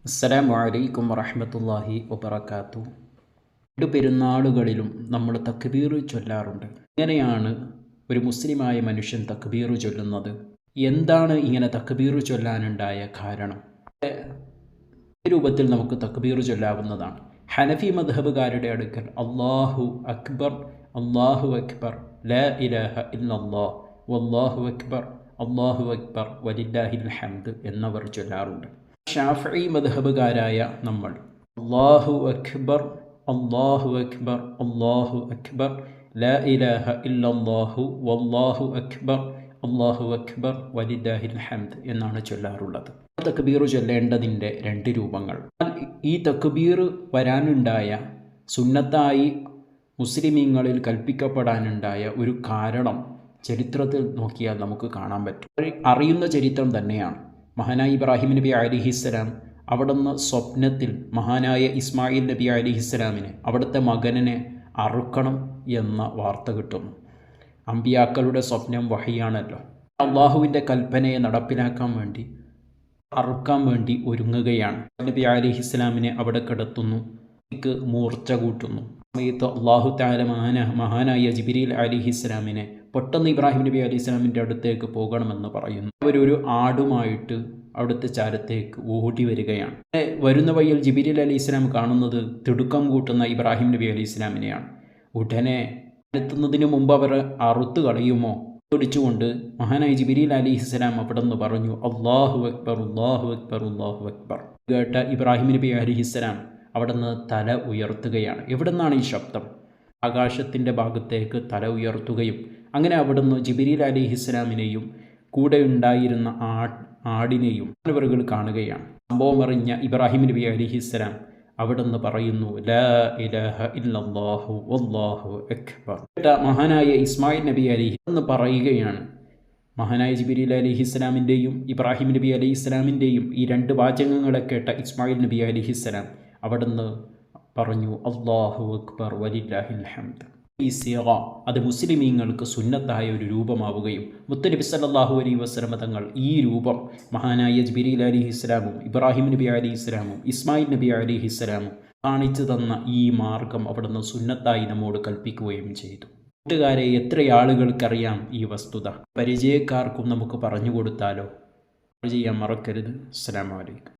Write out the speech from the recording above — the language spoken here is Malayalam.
അസ്സലാമു അലൈക്കും വറഹ്മത്തുള്ളാഹി വബറകാതുഹു. രണ്ട് പെരുന്നാളുകളിലും നമ്മൾ തക്ബീർ ചൊല്ലാറുണ്ട്. ഇങ്ങനെയാണ് ഒരു മുസ്ലിമായ മനുഷ്യൻ തക്ബീർ ചൊല്ലുന്നത്? എന്താണ് ഇങ്ങനെ തക്ബീർ ചൊല്ലാനുണ്ടായ കാരണം? ഈ രൂപത്തിൽ നമുക്ക് തക്ബീർ ചൊല്ലാവുന്നതാണ്. ഹനഫി മദ്ഹബുകാരുടെ അടുക്കൽ അല്ലാഹു അക്ബർ, അല്ലാഹു അക്ബർ, ലാ ഇലാഹ ഇല്ലല്ലാഹ്, വല്ലാഹു അക്ബർ, അല്ലാഹു അക്ബർ, വലില്ലാഹിൽ ഹംദ് എന്നവർ ചൊല്ലാറുണ്ട്. ഷാഫിഈ മദ്ഹബുകാരായ നമ്മൾ അല്ലാഹു അക്ബർ, അല്ലാഹു അക്ബർ, അല്ലാഹു അക്ബർ, ലാ ഇലാഹ ഇല്ലല്ലാഹു, വല്ലാഹു അക്ബർ, അല്ലാഹു അക്ബർ, വലില്ലാഹിൽ ഹംദ് എന്നാണ് ചൊല്ലാറുള്ളത്. തക്ബീർ ചൊല്ലേണ്ടതിൻ്റെ രണ്ട് രൂപങ്ങൾ. ഈ തക്ബീർ വരാനുണ്ടായ, സുന്നത്തായി മുസ്ലിമീങ്ങളിൽ കൽപ്പിക്കപ്പെടാനുണ്ടായ ഒരു കാരണം ചരിത്രത്തിൽ നോക്കിയാൽ നമുക്ക് കാണാൻ പറ്റും. അറിയുന്ന ചരിത്രം തന്നെയാണ്. മഹാനായ ഇബ്രാഹിം നബി അലിഹിസ്സലാം അവിടുന്ന് സ്വപ്നത്തിൽ മഹാനായ ഇസ്മായിൽ നബി അലിഹിസ്സലാമിനെ, അവിടുത്തെ മകനെ അറുക്കണം എന്ന വാർത്ത കിട്ടുന്നു. അമ്പിയാക്കളുടെ സ്വപ്നം വഹിയാണല്ലോ. അള്ളാഹുവിൻ്റെ കൽപ്പനയെ നടപ്പിലാക്കാൻ വേണ്ടി, അറുക്കാൻ വേണ്ടി ഒരുങ്ങുകയാണ്. നബി അലിഹിസ്സലാമിനെ അവിടെ കിടത്തുന്നു, മൂർച്ച കൂട്ടുന്നു. സമയത്ത് അള്ളാഹു തആല മഹാനായ ജിബ്രീൽ അലിഹിസ്സലാമിനെ പെട്ടെന്ന് ഇബ്രാഹിം നബി അലൈഹി സ്വലാമിൻ്റെ അടുത്തേക്ക് പോകണമെന്ന് പറയുന്നു. അവരൊരു ആടുമായിട്ട് അവിടുത്തെ ചാരത്തേക്ക് ഓടി വരികയാണ്. വരുന്ന വഴിയിൽ ജിബ്രീൽ അലൈഹി സ്വലാം കാണുന്നത് തിടുക്കം കൂട്ടുന്ന ഇബ്രാഹിം നബി അലൈഹി സ്വലാമിനെയാണ്. ഉടനെ എത്തുന്നതിന് മുമ്പ് അവർ അറുത്ത് കളയുമോ പിടിച്ചുകൊണ്ട് മഹാനായ ജിബ്രീൽ അലൈഹി സ്വലാം അവിടെ നിന്ന് പറഞ്ഞു, അല്ലാഹു അക്ബർ, അല്ലാഹു അക്ബർ, അല്ലാഹു അക്ബർ. കേട്ട ഇബ്രാഹിം നബി അലൈഹി സ്വലാം അവിടെ നിന്ന് തല ഉയർത്തുകയാണ്. എവിടെ നിന്നാണ് ഈ ശബ്ദം? ആകാശത്തിൻ്റെ ഭാഗത്തേക്ക് തല ഉയർത്തുകയും അങ്ങനെ അവിടുന്ന് ജിബ്രീൽ അലിഹിസ്സലാമിനെയും കൂടെ ഉണ്ടായിരുന്ന ആടിനെയും അവരുകൾ കാണുകയാണ്. സംഭവം അറിഞ്ഞ ഇബ്രാഹിം നബി അലിഹിസ്സലാം അവിടുന്ന് പറയുന്നു, ലാ ഇലാഹ ഇല്ലല്ലാഹു വല്ലാഹു അക്ബർ. മഹാനായ ഇസ്മായിൽ നബി അലിഹി എന്ന് പറയുകയാണ്. മഹാനായ ജിബ്രീൽ അലിഹിസ്സലാമിൻ്റെയും ഇബ്രാഹിം നബി അലിഹിസ്സലാമിൻ്റെയും ഈ രണ്ട് വാചകങ്ങളെ കേട്ട ഇസ്മായിൽ നബി അലിഹിസ്സലാം അവിടുന്ന് പറഞ്ഞു, അല്ലാഹു അക്ബർ, വലില്ലാഹിൽ ഹംദ്. ഈ സിറ അത് മുസ്ലിമീങ്ങൾക്ക് സുന്നത്തായ ഒരു രൂപമാവുകയും മുത്തുനബി സല്ലല്ലാഹു അലൈഹി വസല്ലം തങ്ങൾ ഈ രൂപം മഹാനായ ജിബ്രീൽ അലിഹിസ്സലാമും ഇബ്രാഹിം നബി അലിഹിസ്സലാമും ഇസ്മായിൽ നബി അലിഹിസ്സലാമും കാണിച്ചു തന്ന ഈ മാർഗം അവിടുന്ന് സുന്നത്തായി നമ്മോട് കൽപ്പിക്കുകയും ചെയ്തു. കൂട്ടുകാരെ, എത്ര ആളുകൾക്കറിയാം ഈ വസ്തുത? പരിചയക്കാർക്കും നമുക്ക് പറഞ്ഞു കൊടുത്താലോ? ചെയ്യാൻ മറക്കരുത്. അസ്സലാമു അലൈക്കും.